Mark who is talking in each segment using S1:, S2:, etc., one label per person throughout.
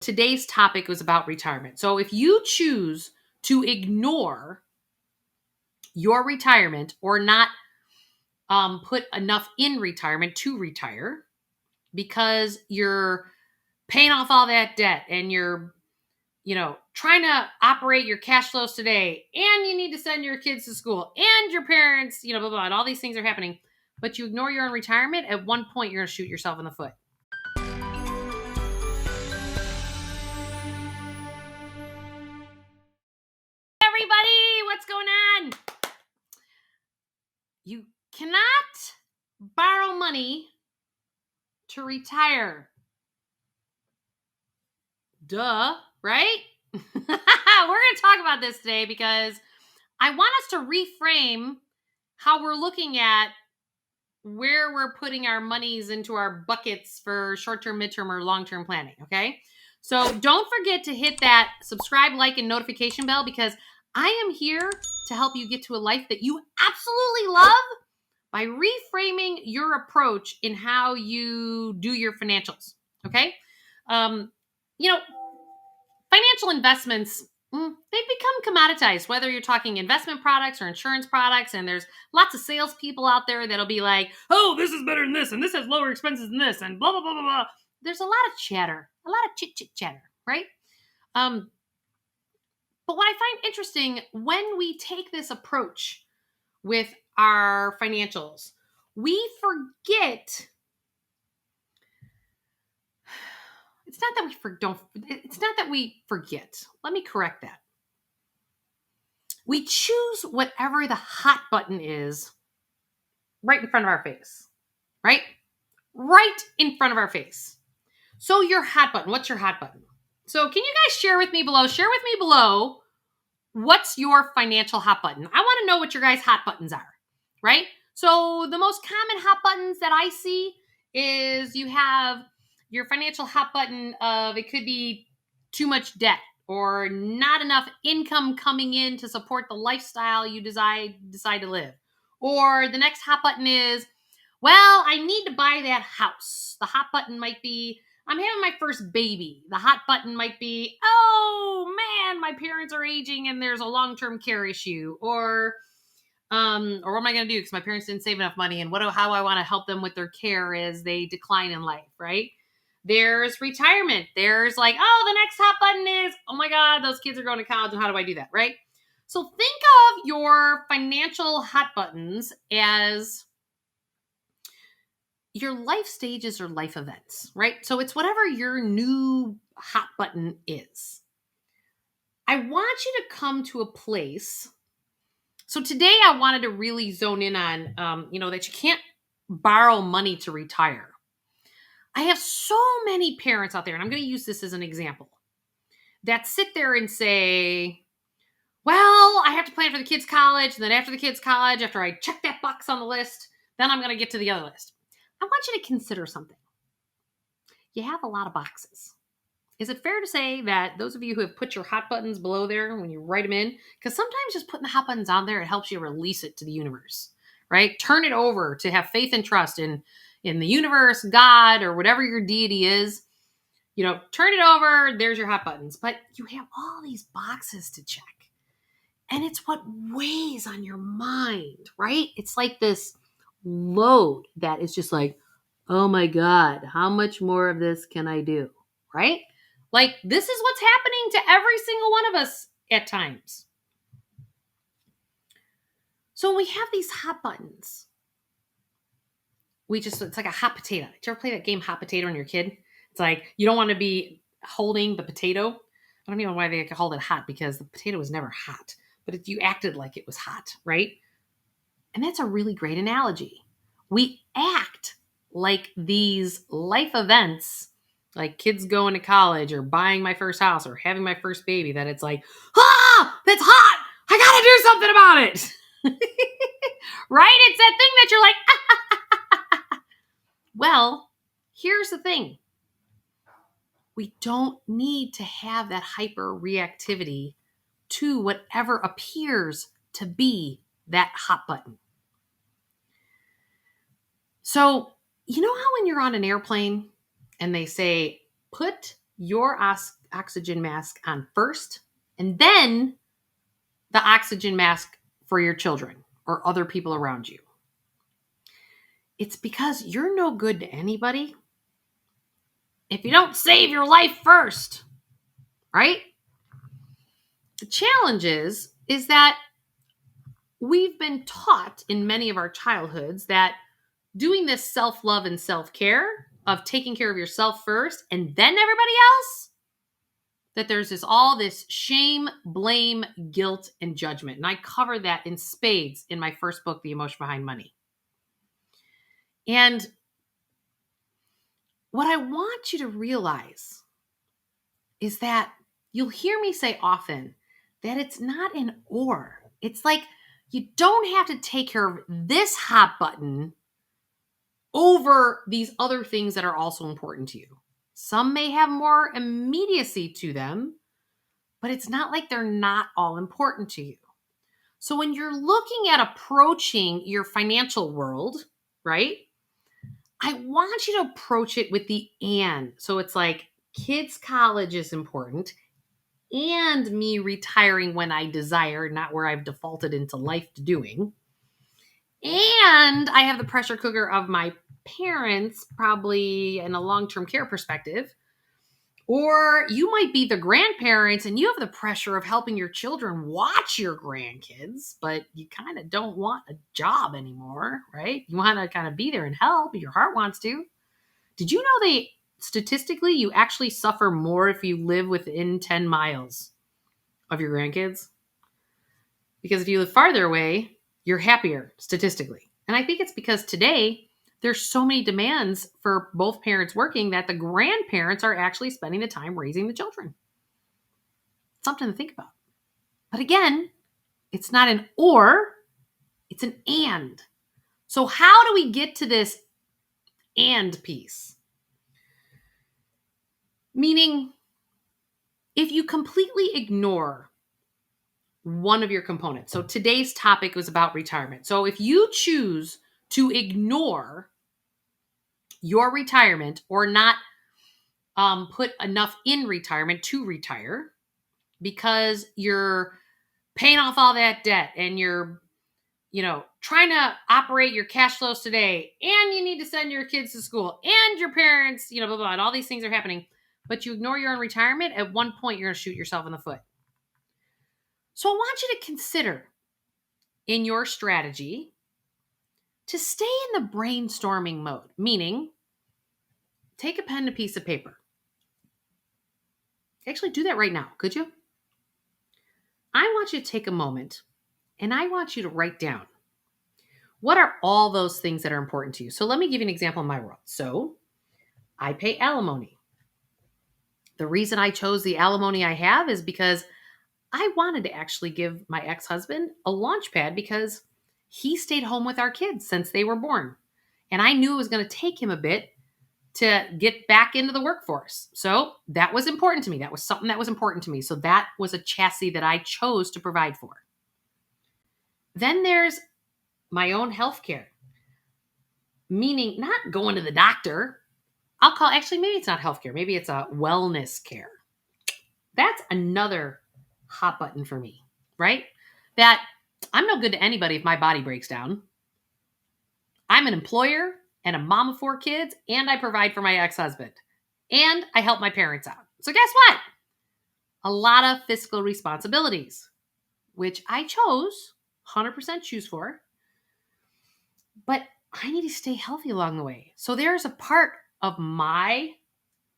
S1: Today's topic was about retirement. So if you choose to ignore your retirement or not put enough in retirement to retire because you're paying off all that debt and you're trying to operate your cash flows today, and you need to send your kids to school and your parents, blah, blah, and all these things are happening, but you ignore your own retirement, at one point you're going to shoot yourself in the foot. Everybody, what's going on? You cannot borrow money to retire. Duh, right? We're going to talk about this today because I want us to reframe how we're looking at where we're putting our monies into our buckets for short-term, midterm, or long-term planning, okay? So don't forget to hit that subscribe, like, and notification bell, because I am here to help you get to a life that you absolutely love by reframing your approach in how you do your financials, okay? Financial investments, they've become commoditized, whether you're talking investment products or insurance products, and there's lots of salespeople out there that'll be like, oh, this is better than this, and this has lower expenses than this, and blah, blah, blah, blah, blah. There's a lot of chatter, a lot of chit chatter, right? But what I find interesting, when we take this approach with our financials, we forget. It's not that we forget. Let me correct that. We choose whatever the hot button is right in front of our face, right? Right in front of our face. So your hot button, what's your hot button? So can you guys share with me below, what's your financial hot button? I want to know what your guys' hot buttons are, right? So the most common hot buttons that I see is you have your financial hot button of, it could be too much debt or not enough income coming in to support the lifestyle you decide to live. Or the next hot button is, well, I need to buy that house. The hot button might be, I'm having my first baby. The hot button might be, oh man, my parents are aging and there's a long-term care issue. Or what am I going to do because my parents didn't save enough money, and how I want to help them with their care as they decline in life, right? There's retirement. There's like, oh, the next hot button is, oh my God, those kids are going to college, and how do I do that, right? So think of your financial hot buttons as your life stages or life events, right? So it's whatever your new hot button is. I want you to come to a place. So today I wanted to really zone in on, that you can't borrow money to retire. I have so many parents out there, and I'm going to use this as an example, that sit there and say, well, I have to plan for the kids' college, and then after the kids' college, after I check that box on the list, then I'm going to get to the other list. I want you to consider something. You have a lot of boxes. Is it fair to say that those of you who have put your hot buttons below there when you write them in, because sometimes just putting the hot buttons on there, it helps you release it to the universe, right? Turn it over to have faith and trust in the universe, God, or whatever your deity is. Turn it over, there's your hot buttons. But you have all these boxes to check. And it's what weighs on your mind, right? It's like this load that is just like, oh my God, how much more of this can I do, right? Like, this is what's happening to every single one of us at times. So we have these hot buttons. It's like a hot potato. Did you ever play that game Hot Potato when you're a kid? It's like, you don't want to be holding the potato. I don't even know why they called it hot, because the potato was never hot, but you acted like it was hot, right? And that's a really great analogy. We act like these life events, like kids going to college or buying my first house or having my first baby, that it's like, that's hot. I got to do something about it. Right? It's that thing that you're like, Well, here's the thing. We don't need to have that hyper reactivity to whatever appears to be that hot button. So, you know how when you're on an airplane and they say, put your oxygen mask on first, and then the oxygen mask for your children or other people around you. It's because you're no good to anybody if you don't save your life first, right? The challenge is that we've been taught in many of our childhoods that doing this self-love and self-care of taking care of yourself first and then everybody else, that there's all this shame, blame, guilt, and judgment. And I cover that in spades in my first book, The Emotion Behind Money. And what I want you to realize is that you'll hear me say often that it's not an or. It's like you don't have to take care of this hot button over these other things that are also important to you. Some may have more immediacy to them, but it's not like they're not all important to you. So when you're looking at approaching your financial world, right? I want you to approach it with the and. So it's like kids' college is important and me retiring when I desire, not where I've defaulted into life doing. And I have the pressure cooker of my parents, probably in a long-term care perspective. Or you might be the grandparents and you have the pressure of helping your children watch your grandkids, but you kind of don't want a job anymore, right? You want to kind of be there and help. Your heart wants to. Did you know statistically, you actually suffer more if you live within 10 miles of your grandkids? Because if you live farther away, you're happier statistically. And I think it's because today there's so many demands for both parents working that the grandparents are actually spending the time raising the children. Something to think about. But again, it's not an or, it's an and. So how do we get to this and piece? Meaning, if you completely ignore one of your components. So today's topic was about retirement. So if you choose to ignore your retirement or not put enough in retirement to retire because you're paying off all that debt and you're, trying to operate your cash flows today and you need to send your kids to school and your parents, blah, blah, blah, and all these things are happening, but you ignore your own retirement, at one point you're going to shoot yourself in the foot. So I want you to consider in your strategy to stay in the brainstorming mode, meaning take a pen and a piece of paper. Actually, do that right now, could you? I want you to take a moment and I want you to write down what are all those things that are important to you. So let me give you an example in my world. So I pay alimony. The reason I chose the alimony I have is because I wanted to actually give my ex-husband a launch pad because he stayed home with our kids since they were born. And I knew it was going to take him a bit to get back into the workforce. So that was important to me. That was something that was important to me. So that was a chassis that I chose to provide for. Then there's my own healthcare, meaning not going to the doctor. Maybe it's not healthcare. Maybe it's a wellness care. That's another hot button for me, right? That I'm no good to anybody if my body breaks down. I'm an employer and a mom of 4 kids, and I provide for my ex-husband, and I help my parents out. So guess what? A lot of fiscal responsibilities, which I chose, 100% choose for, but I need to stay healthy along the way. So there's a part of my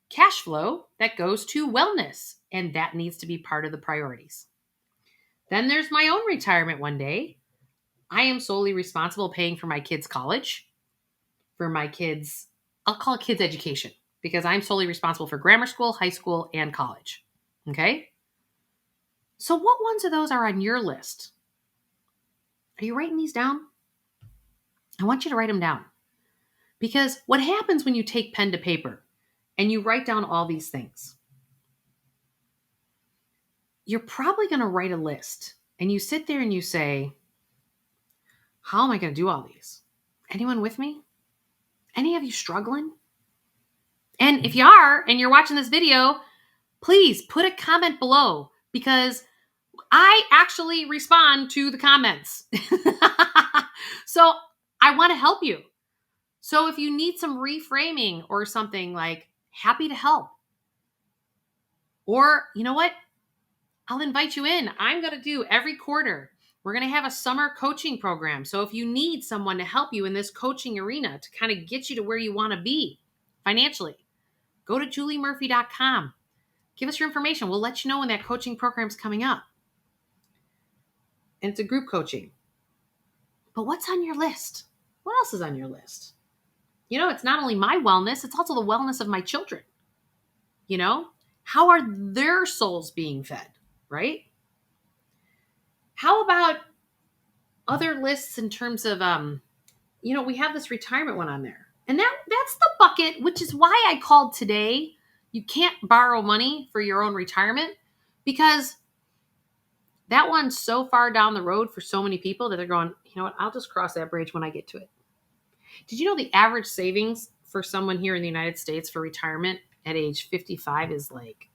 S1: cash flow that goes to wellness, and that needs to be part of the priorities. Then there's my own retirement one day. I am solely responsible paying for my kids' college, for my kids, I'll call it kids' education, because I'm solely responsible for grammar school, high school, and college. Okay? So what ones of those are on your list? Are you writing these down? I want you to write them down. Because what happens when you take pen to paper and you write down all these things? You're probably going to write a list and you sit there and you say, how am I going to do all these? Anyone with me? Any of you struggling? And if you are, and you're watching this video, please put a comment below because I actually respond to the comments. So I want to help you. So if you need some reframing or something, like, happy to help. Or you know what? I'll invite you in. I'm going to do every quarter. We're going to have a summer coaching program. So if you need someone to help you in this coaching arena to kind of get you to where you want to be financially, go to juliemurphy.com. Give us your information. We'll let you know when that coaching program's coming up. And it's a group coaching. But what's on your list? What else is on your list? It's not only my wellness, it's also the wellness of my children. How are their souls being fed, right? How about other lists in terms of, we have this retirement one on there. And that's the bucket, which is why I called today, you can't borrow money for your own retirement, because that one's so far down the road for so many people that they're going, you know what, I'll just cross that bridge when I get to it. Did you know the average savings for someone here in the United States for retirement at age 55 is like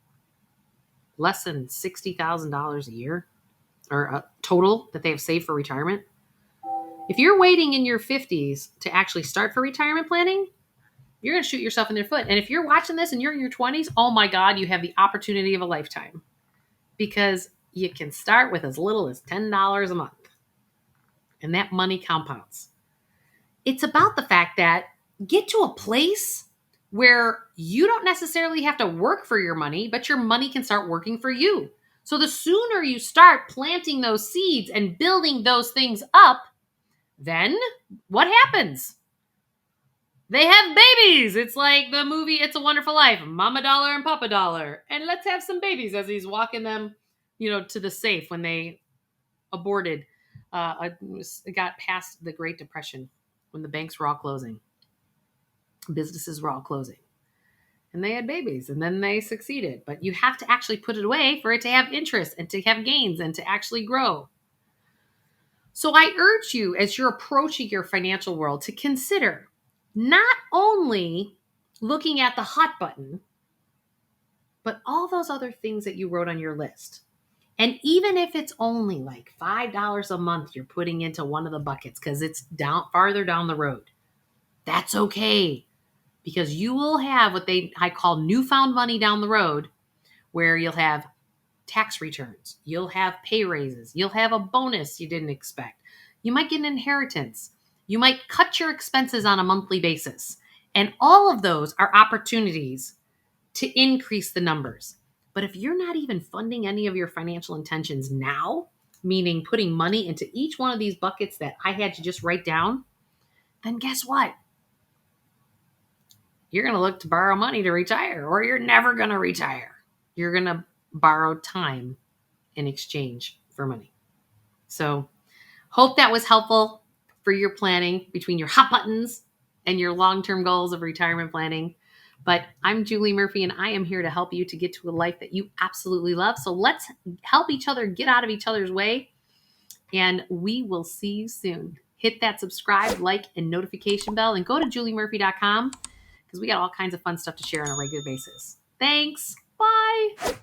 S1: less than $60,000 a year, or total that they have saved for retirement? If you're waiting in your 50s to actually start for retirement planning, you're going to shoot yourself in the foot. And if you're watching this and you're in your 20s, oh my God, you have the opportunity of a lifetime, because you can start with as little as $10 a month, and that money compounds. It's about the fact that get to a place where you don't necessarily have to work for your money, but your money can start working for you. So the sooner you start planting those seeds and building those things up, then what happens? They have babies. It's like the movie It's a Wonderful Life, Mama Dollar and Papa Dollar. And let's have some babies, as he's walking them, to the safe when they aborted. Got past the Great Depression when the banks were all closing. Businesses were all closing. And they had babies, and then they succeeded. But you have to actually put it away for it to have interest and to have gains and to actually grow. So I urge you, as you're approaching your financial world, to consider not only looking at the hot button, but all those other things that you wrote on your list. And even if it's only like $5 a month you're putting into one of the buckets because it's farther down the road, that's okay. Because you will have what I call newfound money down the road, where you'll have tax returns, you'll have pay raises, you'll have a bonus you didn't expect. You might get an inheritance. You might cut your expenses on a monthly basis. And all of those are opportunities to increase the numbers. But if you're not even funding any of your financial intentions now, meaning putting money into each one of these buckets that I had you just write down, then guess what? You're going to look to borrow money to retire, or you're never going to retire. You're going to borrow time in exchange for money. So hope that was helpful for your planning between your hot buttons and your long-term goals of retirement planning. But I'm Julie Murphy, and I am here to help you to get to a life that you absolutely love. So let's help each other get out of each other's way, and we will see you soon. Hit that subscribe, like, and notification bell, and go to juliemurphy.com, because we got all kinds of fun stuff to share on a regular basis. Thanks. Bye.